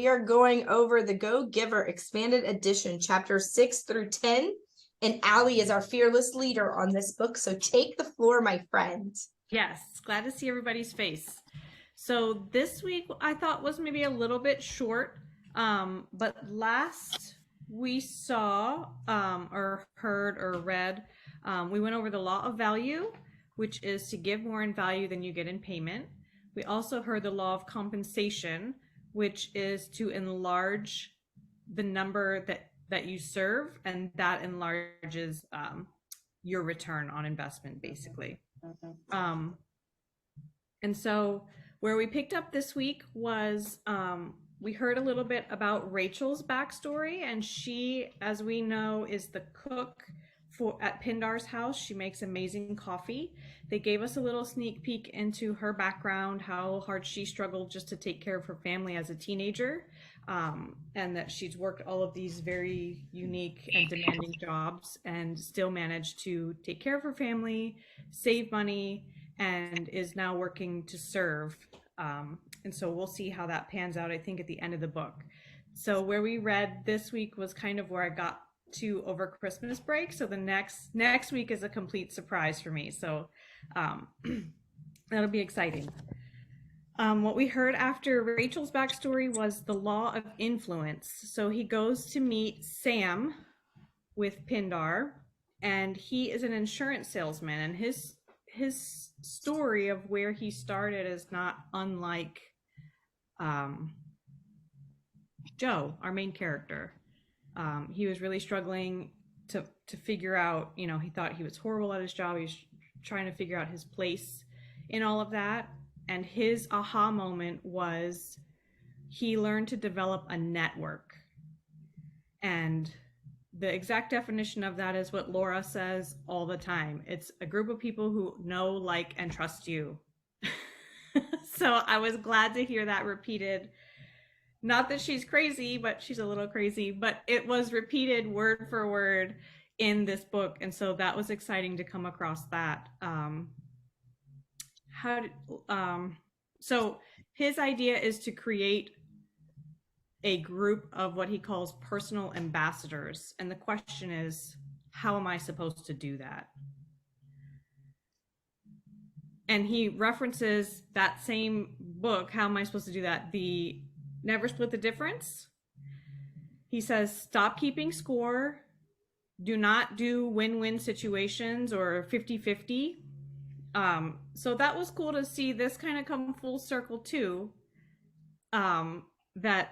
we are going over the Go Giver Expanded Edition, chapters 6-10. And Allie is our fearless leader on this book. So take the floor, my friend. Yes, glad to see everybody's face. So this week I thought was maybe a little bit short, but last we saw or heard or read, we went over the law of value, which is to give more in value than you get in payment. We also heard the law of compensation, which is to enlarge the number that you serve, and that enlarges your return on investment, basically. And so where we picked up this week was we heard a little bit about Rachel's backstory, and she, as we know, is the cook at Pindar's house. She makes amazing coffee. They gave us a little sneak peek into her background, how hard she struggled just to take care of her family as a teenager, and that she's worked all of these very unique and demanding jobs and still managed to take care of her family, save money, and is now working to serve. And so we'll see how that pans out, I think, at the end of the book. So where we read this week was kind of where I got to over Christmas break. So the next week is a complete surprise for me. So that'll be exciting. What we heard after Rachel's backstory was the law of influence. So he goes to meet Sam with Pindar, and he is an insurance salesman, and his story of where he started is not unlike Joe, our main character. He was really struggling to figure out, he thought he was horrible at his job. He was trying to figure out his place in all of that. And his aha moment was he learned to develop a network. And the exact definition of that is what Laura says all the time. It's a group of people who know, like, and trust you. So I was glad to hear that repeated. Not that she's crazy, but she's a little crazy, but it was repeated word for word in this book. And so that was exciting to come across that. So his idea is to create a group of what he calls personal ambassadors. And the question is, how am I supposed to do that? And he references that same book, How Am I Supposed to Do That? The Never Split the Difference. He says, stop keeping score. Do not do win-win situations or 50-50. So that was cool to see this kind of come full circle too. That,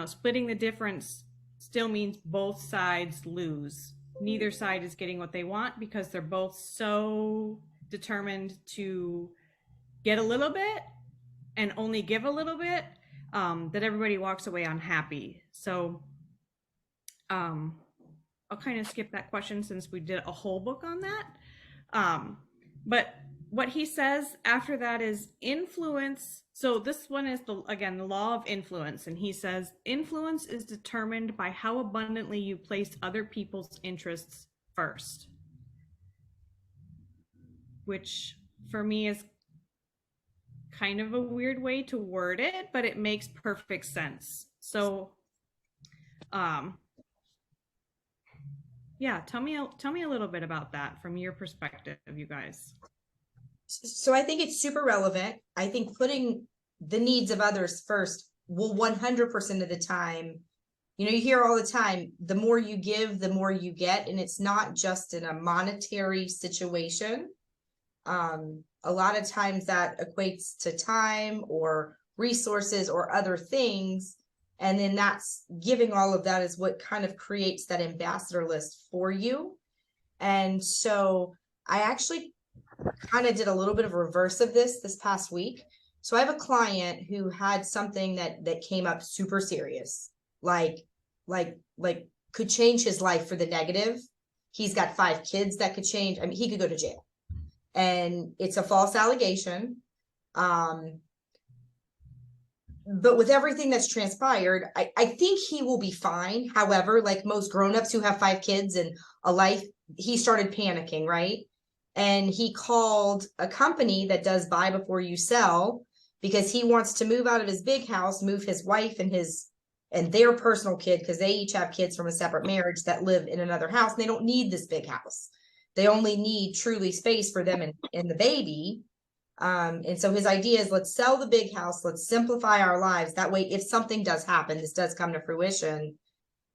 splitting the difference still means both sides lose. Neither side is getting what they want because they're both so determined to get a little bit and only give a little bit, that everybody walks away unhappy. So I'll kind of skip that question since we did a whole book on that. But what he says after that is influence. So this one is the law of influence. And he says, influence is determined by how abundantly you place other people's interests first. Which for me is kind of a weird way to word it, but it makes perfect sense. So, yeah, tell me a little bit about that from your perspective, you guys. So I think it's super relevant. I think putting the needs of others first will 100% of the time, you hear all the time, the more you give, the more you get. And it's not just in a monetary situation. A lot of times that equates to time or resources or other things. And then that's giving all of that is what kind of creates that ambassador list for you. And so I actually kind of did a little bit of reverse of this past week. So I have a client who had something that came up super serious, like could change his life for the negative. He's got 5 kids that could change. I mean, he could go to jail. And it's a false allegation. But with everything that's transpired, I think he will be fine. However, like most grownups who have 5 kids and a life, he started panicking, right? And he called a company that does buy before you sell because he wants to move out of his big house, move his wife and his and their personal kid, because they each have kids from a separate marriage that live in another house, and they don't need this big house. They only need truly space for them and the baby. And so his idea is, let's sell the big house, let's simplify our lives. That way, if something does happen, this does come to fruition,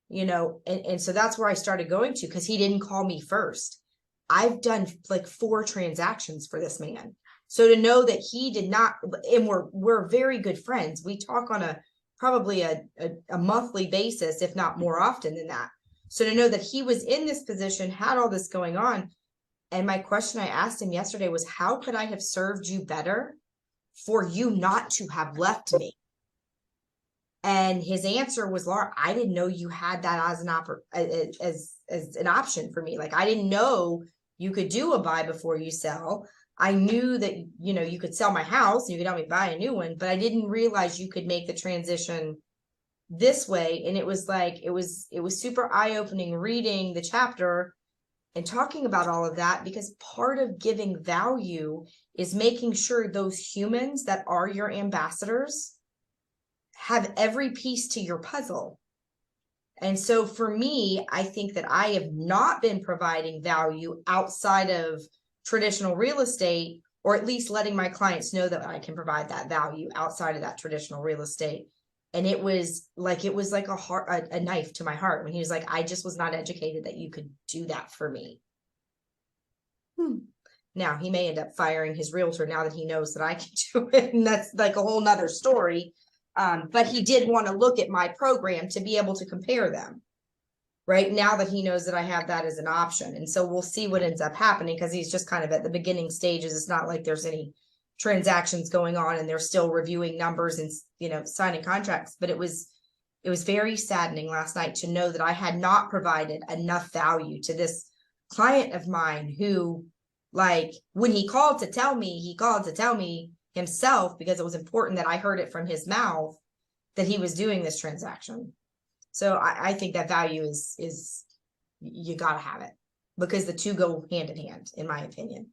and so that's where I started going to, because he didn't call me first. I've done like 4 transactions for this man. So to know that he did not, and we're very good friends. We talk on probably a monthly basis, if not more often than that. So to know that he was in this position, had all this going on. And my question I asked him yesterday was, how could I have served you better for you not to have left me? And his answer was, Laura, I didn't know you had that as an option for me. Like, I didn't know you could do a buy before you sell. I knew that, you could sell my house and you could help me buy a new one, but I didn't realize you could make the transition this way. And it was like, it was super eye-opening reading the chapter and talking about all of that, because part of giving value is making sure those humans that are your ambassadors have every piece to your puzzle. And so for me, I think that I have not been providing value outside of traditional real estate, or at least letting my clients know that I can provide that value outside of that traditional real estate. And it was like a knife to my heart when he was like, I just was not educated that you could do that for me. Now he may end up firing his realtor now that he knows that I can do it. And that's like a whole nother story. But he did want to look at my program to be able to compare them, right? Now that he knows that I have that as an option. And so we'll see what ends up happening, because he's just kind of at the beginning stages. It's not like there's any transactions going on and they're still reviewing numbers and, signing contracts. But it was very saddening last night to know that I had not provided enough value to this client of mine who, like, when he called to tell me himself, because it was important that I heard it from his mouth that he was doing this transaction. So I think that value is you got to have it, because the two go hand in hand, in my opinion.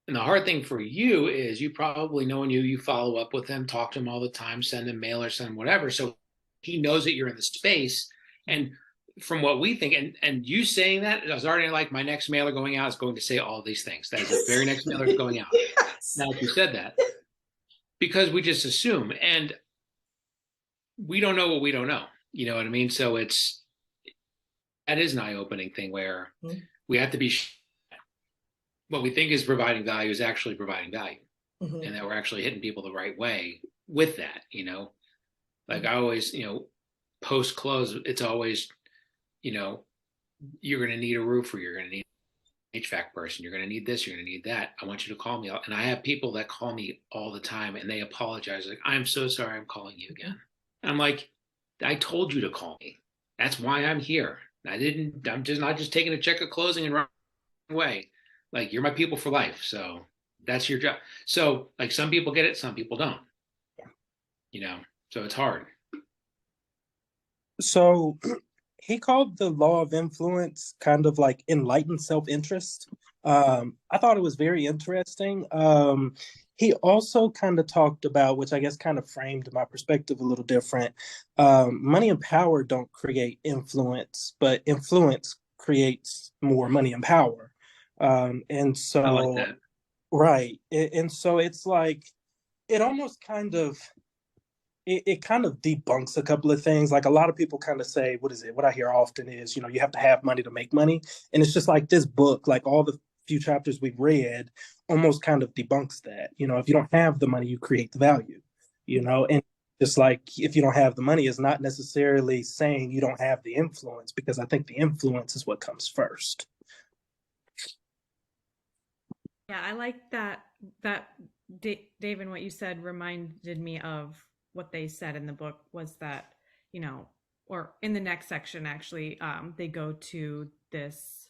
And the hard thing for you is, you probably know, you follow up with him, talk to him all the time, send him mail or send him whatever. So he knows that you're in the space. And from what we think, and you saying that, I was already like, my next mailer going out is going to say all these things. That is the very next mailer is going out. Yes. Now that you said that, because we just assume, and we don't know what we don't know. You know what I mean? So that is an eye-opening thing where we have to be, what we think is providing value is actually providing value, and that we're actually hitting people the right way with that. Like I always, post close, it's always, you're going to need a roofer, you're going to need an HVAC person, you're going to need this, you're going to need that. I want you to call me. And I have people that call me all the time and they apologize. Like, I'm so sorry, I'm calling you again. And I'm like, I told you to call me. That's why I'm here. I'm just not just taking a check of closing and running away. Like, you're my people for life. So that's your job. So like, some people get it, some people don't. Yeah. So it's hard. So he called the law of influence kind of like enlightened self-interest. I thought it was very interesting. He also kind of talked about, which I guess kind of framed my perspective a little different. Money and power don't create influence, but influence creates more money and power. And so, I like that. Right. And so it's like, it almost kind of, it kind of debunks a couple of things. Like, a lot of people kind of say, what I hear often is, you have to have money to make money. And it's just like, this book, like all the few chapters we've read, almost kind of debunks that. If you don't have the money, you create the value, and just like, if you don't have the money, is not necessarily saying you don't have the influence, because I think the influence is what comes first. Yeah, I like that David, what you said reminded me of what they said in the book, was that, or in the next section, actually, they go to this,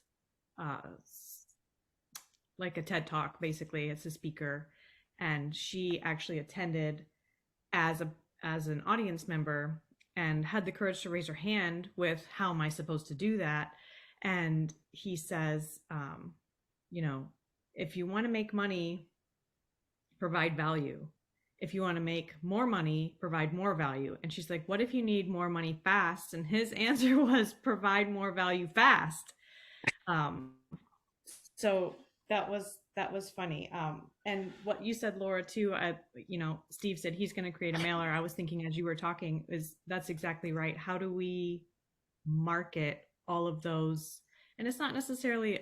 like a TED Talk, basically. It's a speaker, and she actually attended as an audience member and had the courage to raise her hand with, how am I supposed to do that? And he says, if you want to make money, provide value. if you want to make more money, provide more value. And she's like, what if you need more money fast? And his answer was provide more value fast. So that was funny. And what you said, Laura, too, Steve said he's going to create a mailer. I was thinking as you were talking, that's exactly right. How do we market all of those? And it's not necessarily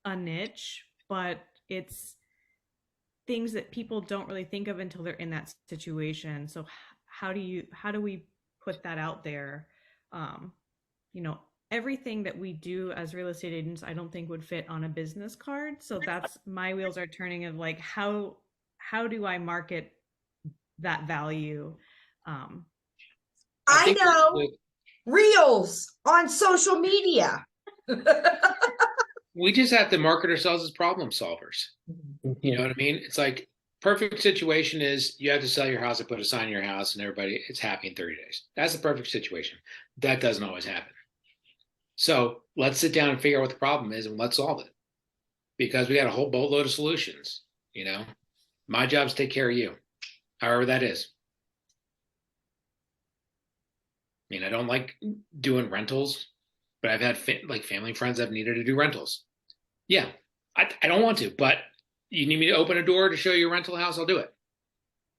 a niche, but it's things that people don't really think of until they're in that situation. So how do we put that out there? Everything that we do as real estate agents, I don't think would fit on a business card. So that's my wheels are turning of like, how do I market that value? I know reels on social media. We just have to market ourselves as problem solvers. You know what I mean? It's like perfect situation is you have to sell your house and put a sign in your house and everybody it's happy in 30 days. That's the perfect situation. That doesn't always happen. So let's sit down and figure out what the problem is and let's solve it. Because we got a whole boatload of solutions. My job is to take care of you, however that is. I don't like doing rentals, but I've had family and friends that have needed to do rentals. Yeah, I don't want to, but you need me to open a door to show you a rental house, I'll do it.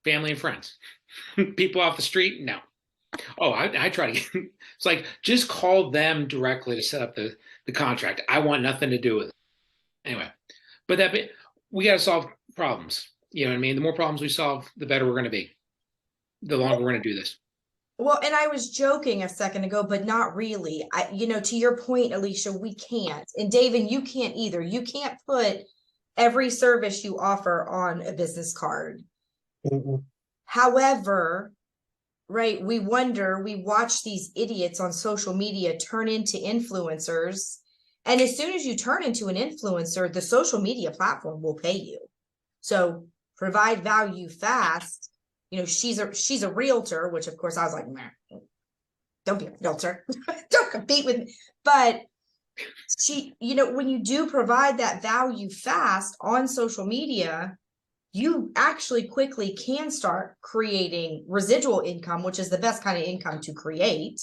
Family and friends. People off the street, no. Oh, I try to get, it's like, just call them directly to set up the contract. I want nothing to do with it. Anyway, but we got to solve problems. You know what I mean? The more problems we solve, the better we're going to be. The longer we're going to do this. Well, and I was joking a second ago, but not really. To your point, Alicia, we can't. And David, you can't either. You can't put every service you offer on a business card. Mm-hmm. However, right, we watch these idiots on social media turn into influencers. And as soon as you turn into an influencer, the social media platform will pay you. So provide value fast. She's a realtor, which of course I was like, nah, don't be a realtor. Don't compete with me. But when you do provide that value fast on social media, you actually quickly can start creating residual income, which is the best kind of income to create,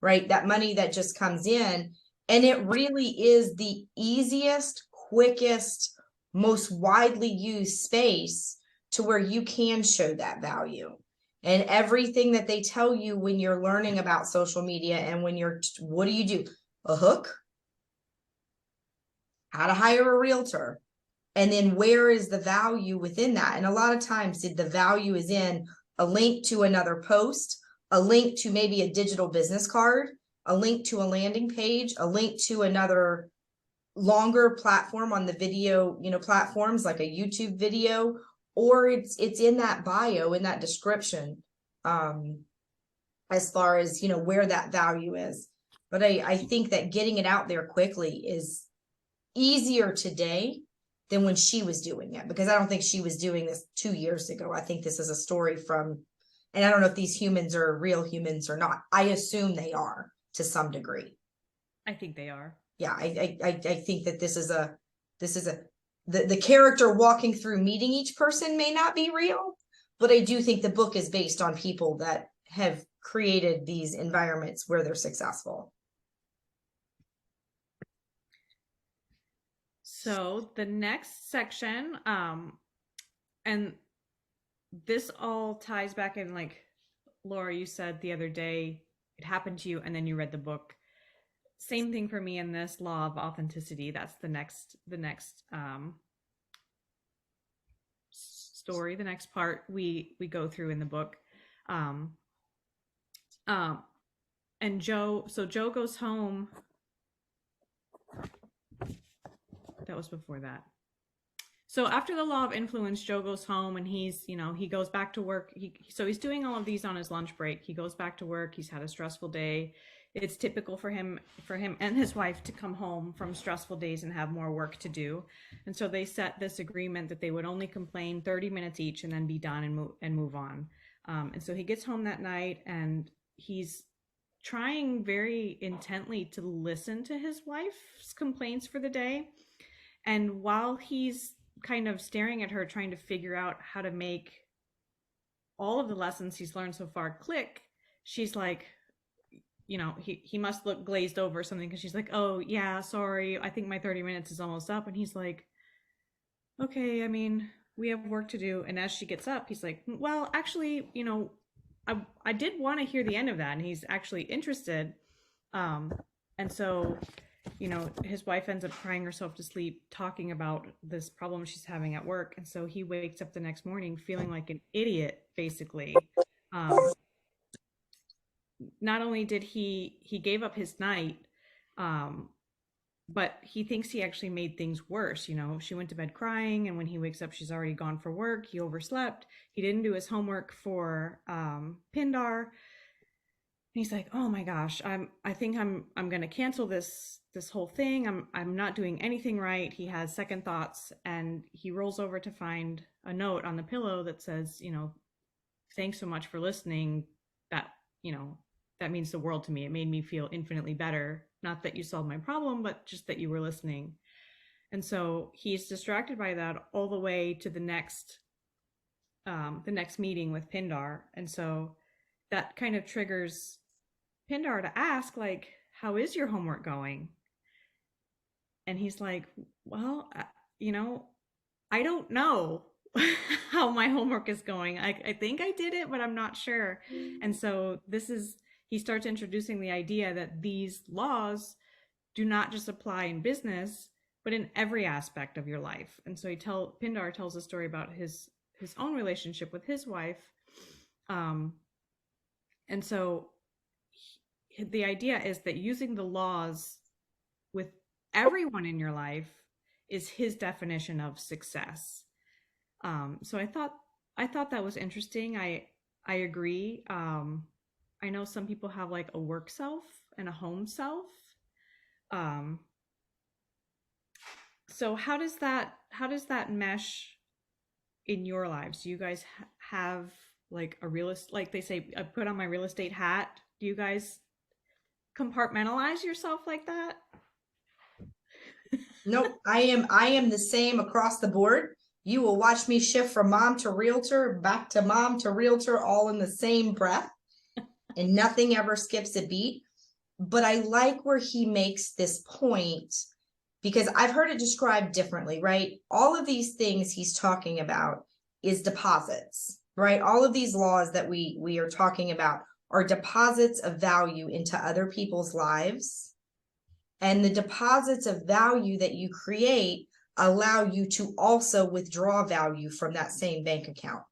right? That money that just comes in. And it really is the easiest, quickest, most widely used space to where you can show that value. And everything that they tell you when you're learning about social media and what do you do? A hook? How to hire a realtor? And then where is the value within that? And a lot of times the value is in a link to another post, a link to maybe a digital business card, a link to a landing page, a link to another longer platform on the video, platforms like a YouTube video, or it's in that bio, in that description, as far as, where that value is. But I think that getting it out there quickly is easier today than when she was doing it, because I don't think she was doing this 2 years ago. I think this is a story from, and I don't know if these humans are real humans or not. I assume they are to some degree. I think they are. Yeah, I think that this is the character walking through meeting each person may not be real, but I do think the book is based on people that have created these environments where they're successful. So the next section, and this all ties back in, like Laura, you said the other day, it happened to you and then you read the book. Same thing for me in this law of authenticity. That's the next story, the next part we go through in the book. And Joe goes home. That was before that. So after the law of influence, Joe goes home and he goes back to work. He's doing all of these on his lunch break. He goes back to work. He's had a stressful day. It's typical for him and his wife to come home from stressful days and have more work to do. And so they set this agreement that they would only complain 30 minutes each and then be done and move on. And so he gets home that night and he's trying very intently to listen to his wife's complaints for the day. And while he's kind of staring at her, trying to figure out how to make all of the lessons he's learned so far click, she's like, he must look glazed over or something, because she's like, oh yeah, sorry, I think my 30 minutes is almost up. And he's like, okay, I mean, we have work to do. And as she gets up, he's like, well, actually, I did want to hear the end of that. And he's actually interested. And so, his wife ends up crying herself to sleep talking about this problem she's having at work. And so he wakes up the next morning feeling like an idiot, basically. Not only did he gave up his night, but he thinks he actually made things worse. She went to bed crying, and when he wakes up, she's already gone for work. He overslept. He didn't do his homework for Pindar. He's like, oh my gosh, I think I'm going to cancel this whole thing. I'm not doing anything right. He has second thoughts, and he rolls over to find a note on the pillow that says, thanks so much for listening. That means the world to me. It made me feel infinitely better. Not that you solved my problem, but just that you were listening. And so he's distracted by that all the way to the next meeting with Pindar. And so that kind of triggers Pindar to ask, like, how is your homework going? And he's like, well, I don't know how my homework is going. I think I did it, but I'm not sure. And so he starts introducing the idea that these laws do not just apply in business, but in every aspect of your life. And so Pindar tells a story about his own relationship with his wife. And so the idea is that using the laws with everyone in your life is his definition of success. So I thought that was interesting. I agree. I know some people have like a work self and a home self. So how does that mesh in your lives? Do you guys have like like they say, I put on my real estate hat? Do you guys compartmentalize yourself like that? Nope, I am the same across the board. You will watch me shift from mom to realtor, back to mom to realtor, all in the same breath, and nothing ever skips a beat. But I like where he makes this point, because I've heard it described differently, right? All of these things he's talking about is deposits, right? All of these laws that we are talking about are deposits of value into other people's lives. And the deposits of value that you create allow you to also withdraw value from that same bank account.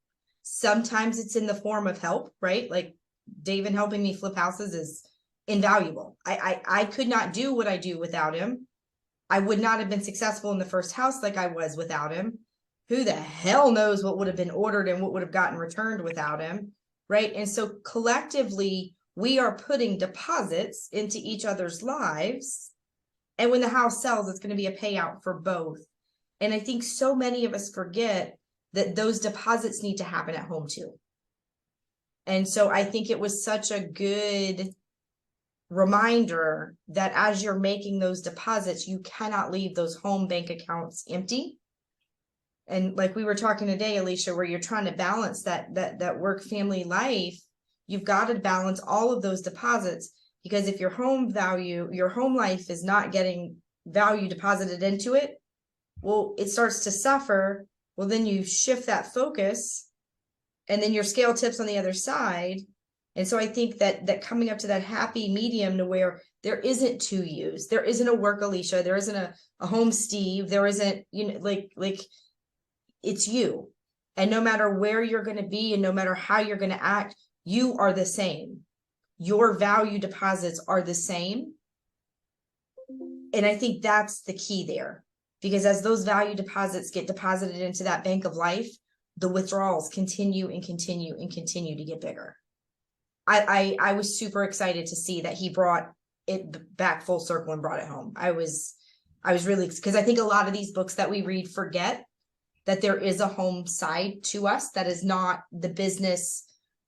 Sometimes it's in the form of help, right? Like David helping me flip houses is invaluable. I could not do what I do without him. I would not have been successful in the first house like I was without him. Who the hell knows what would have been ordered and what would have gotten returned without him, right? And so collectively, we are putting deposits into each other's lives. And when the house sells, it's going to be a payout for both. And I think so many of us forget that those deposits need to happen at home too. And so I think it was such a good reminder that as you're making those deposits, you cannot leave those home bank accounts empty. And like we were talking today, Alicia, where you're trying to balance that work family life, you've got to balance all of those deposits, because if your home life is not getting value deposited into it, well, it starts to suffer. Well, then you shift that focus, and then your scale tips on the other side. And so I think that coming up to that happy medium to where there isn't two yous, there isn't a work Alicia, there isn't a home Steve, there isn't, like it's you. And no matter where you're going to be and no matter how you're going to act, you are the same. Your value deposits are the same. And I think that's the key there, because as those value deposits get deposited into that bank of life, the withdrawals continue and continue and continue to get bigger. I was super excited to see that he brought it back full circle and brought it home. I was really, because I think a lot of these books that we read forget that there is a home side to us that is not the business,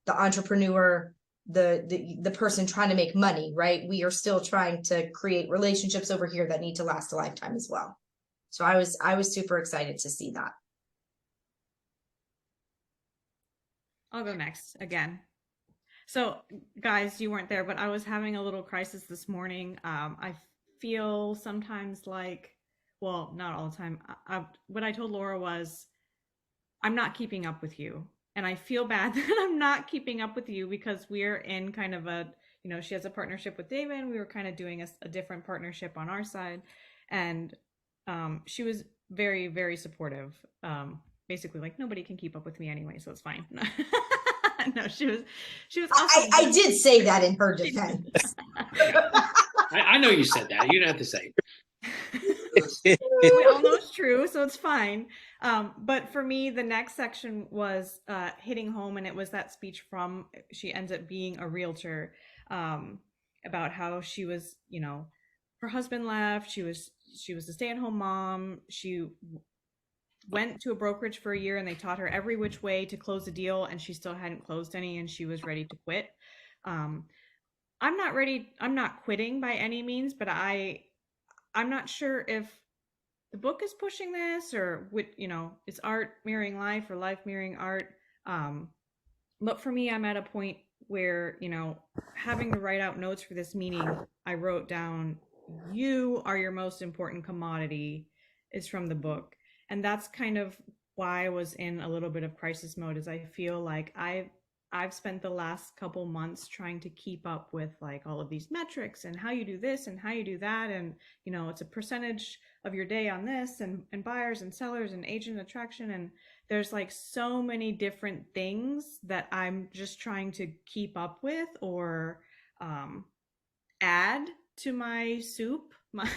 the entrepreneur, the person trying to make money, right? We are still trying to create relationships over here that need to last a lifetime as well. So I was super excited to see that. I'll go next again. So, guys, you weren't there, but I was having a little crisis this morning. I feel sometimes like, well, not all the time. What I told Laura was, I'm not keeping up with you. And I feel bad that I'm not keeping up with you because we're in kind of a, you know, she has a partnership with David. We were kind of doing a different partnership on our side. And she was very, very supportive. Basically, like, nobody can keep up with me anyway, so it's fine. No, she was awesome. I did say that in her defense. I know you said that. You don't have to say We all know it's true, so it's fine. But for me, the next section was hitting home, and it was that speech from, she ends up being a realtor, about how she was, you know, her husband left, she was a stay-at-home mom, she went to a brokerage for a year and they taught her every which way to close a deal, and she still hadn't closed any, and she was ready to quit. I'm not quitting by any means, but I'm not sure if the book is pushing this, or what, you know, is art mirroring life or life mirroring art. But for me, I'm at a point where, you know, having to write out notes for this meeting, I wrote down, you are your most important commodity, is from the book. And that's kind of why I was in a little bit of crisis mode, is I feel like I've spent the last couple months trying to keep up with like all of these metrics and how you do this and how you do that. And, you know, it's a percentage of your day on this, and buyers and sellers and agent attraction. And there's like so many different things that I'm just trying to keep up with, or add to my soup, my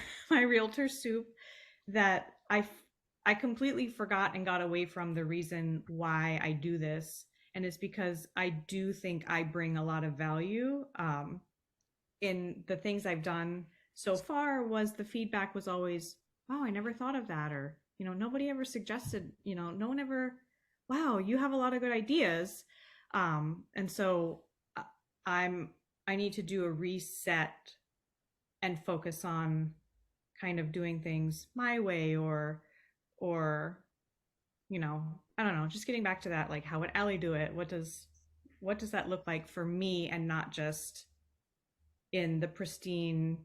realtor soup, that I completely forgot and got away from the reason why I do this. And it's because I do think I bring a lot of value. In the things I've done so far, was the feedback was always, wow, I never thought of that. Or, you know, nobody ever suggested, you know, no one ever, wow, you have a lot of good ideas. And so I need to do a reset and focus on kind of doing things my way, or, you know, I don't know, just getting back to that, like, how would Allie do it? What does that look like for me, and not just in the pristine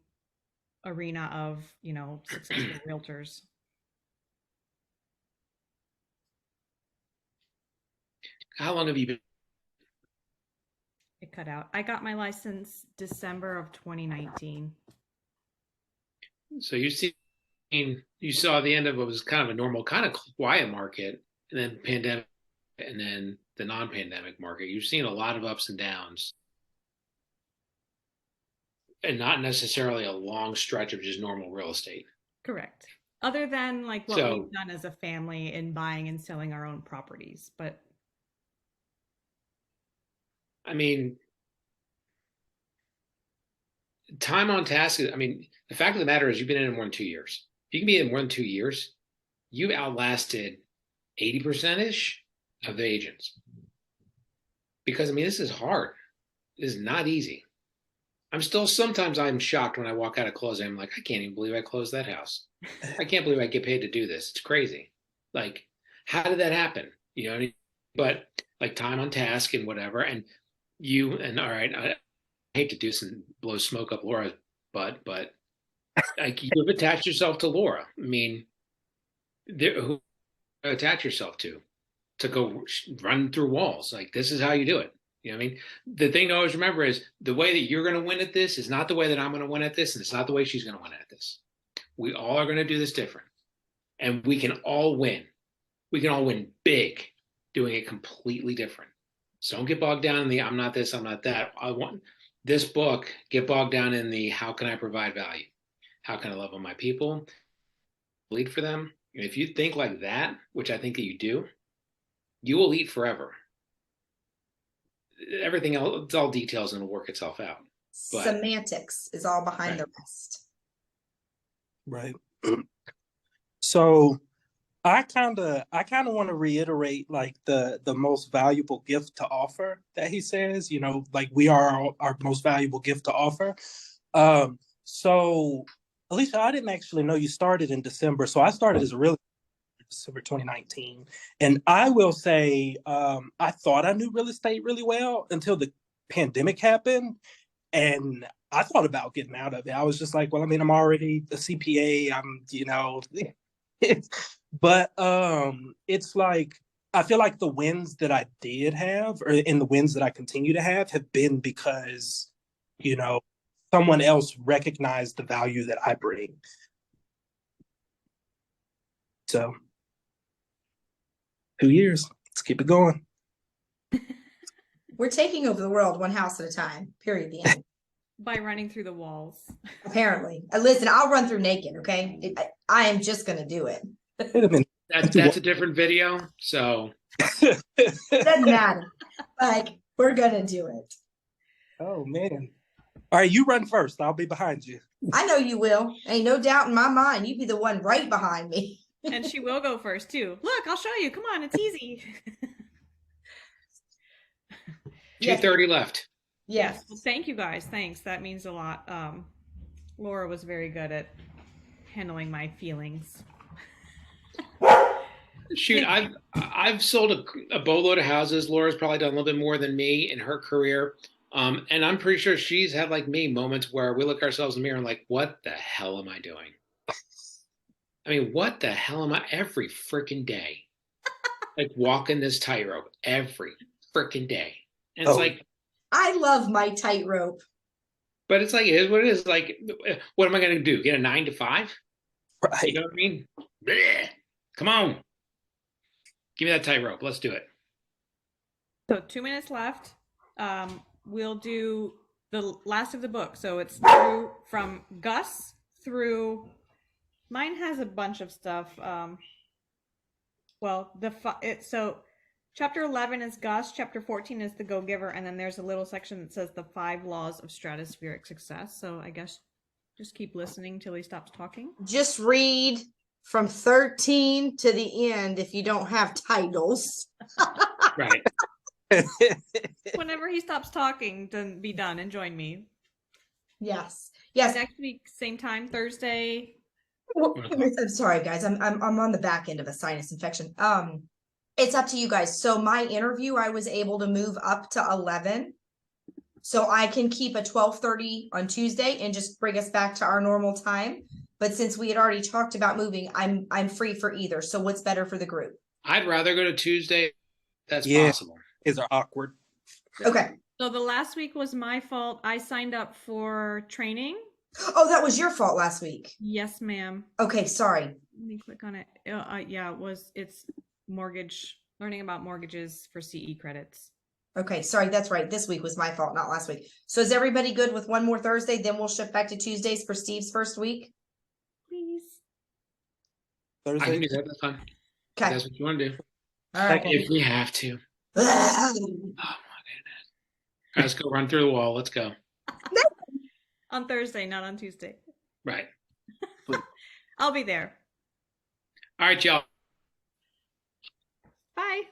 arena of, you know, successful realtors. How long have you been? It cut out. I got my license December of 2019. So you saw the end of what was kind of a normal, kind of quiet market, and then pandemic, and then the non-pandemic market. You've seen a lot of ups and downs, and not necessarily a long stretch of just normal real estate. Correct. Other than like what we've done as a family in buying and selling our own properties. But I mean, time on task, I mean, the fact of the matter is you've been in it more than 2 years. If you can be in more than 2 years, you outlasted 80%-ish of the agents. Because, I mean, this is hard. This is not easy. Sometimes I'm shocked when I walk out of closing. I'm like, I can't even believe I closed that house. I can't believe I get paid to do this. It's crazy. Like, how did that happen? You know, but like time on task and whatever. And all right, I hate to do some blow smoke up Laura's butt, but like, you've attached yourself to Laura. I mean, who attach yourself to go run through walls. Like, this is how you do it. You know what I mean? The thing to always remember is the way that you're going to win at this is not the way that I'm going to win at this, and it's not the way she's going to win at this. We all are going to do this different, and we can all win. We can all win big doing it completely different. So don't get bogged down in the I'm not this, I'm not that. I want this book, get bogged down in the how can I provide value? How can I love on my people? Lead for them. And if you think like that, which I think that you do, you will eat forever. Everything else, it's all details, and it'll work itself out. But semantics is all behind the rest. Right. So I kind of want to reiterate like the most valuable gift to offer that he says, you know, like we are our most valuable gift to offer. So Alicia, I didn't actually know you started in December. So I started as a realtor December 2019. And I will say, I thought I knew real estate really well until the pandemic happened. And I thought about getting out of it. I was just like, well, I mean, I'm already a CPA. But it's like, I feel like the wins that I did have, and the wins that I continue to have been because, someone else recognized the value that I bring. So 2 years, let's keep it going. We're taking over the world one house at a time, period, the end. By running through the walls. Apparently. Listen, I'll run through naked, okay? I am just going to do it. Wait a minute. That's a different video. So Doesn't matter. Like, we're going to do it. Oh, man. All right, you run first. I'll be behind you. I know you will. Ain't no doubt in my mind. You be the one right behind me. And she will go first too. Look, I'll show you. Come on, it's easy. 2:30 left. Yes. Well, thank you guys. Thanks. That means a lot. Laura was very good at handling my feelings. Shoot, I've sold a boatload of houses. Laura's probably done a little bit more than me in her career. And I'm pretty sure she's had, like me, moments where we look ourselves in the mirror and like, what the hell am I doing? I mean, what the hell am I every freaking day? Like walking this tightrope every freaking day. And it's like, I love my tightrope. but it's like, it is what it is. Like, what am I going to do? Get a 9 to 5? Right. You know what I mean? Blech. Come on. Give me that tightrope. Let's do it. So 2 minutes left. We'll do the last of the book. So it's through from Gus through. Mine has a bunch of stuff. So chapter 11 is Gus, chapter 14 is the Go-Giver, and then there's a little section that says the 5 laws of stratospheric success. So I guess just keep listening till he stops talking. Just read from 13 to the end if you don't have titles. Right. Whenever he stops talking, then be done and join me. Yes. Yes. Next week, same time, Thursday. I'm sorry, guys. I'm on the back end of a sinus infection. It's up to you guys. So my interview, I was able to move up to 11. So I can keep a 12:30 on Tuesday and just bring us back to our normal time. But since we had already talked about moving, I'm free for either. So what's better for the group? I'd rather go to Tuesday. That's Yeah. possible. Is are awkward. Okay. So the last week was my fault. I signed up for training. Oh, that was your fault last week. Yes, ma'am. Okay, sorry. Let me click on it. Yeah, it's mortgage, learning about mortgages for CE credits. Okay, sorry, that's right. This week was my fault, not last week. So is everybody good with one more Thursday? Then we'll shift back to Tuesdays for Steve's first week. Please. I can Thursday. do that. That's fine. Okay. That's what you want to do. All right. If we have to. Oh my goodness. All right, let's go run through the wall. Let's go. On Thursday, not on Tuesday. Right. I'll be there. All right, y'all. Bye.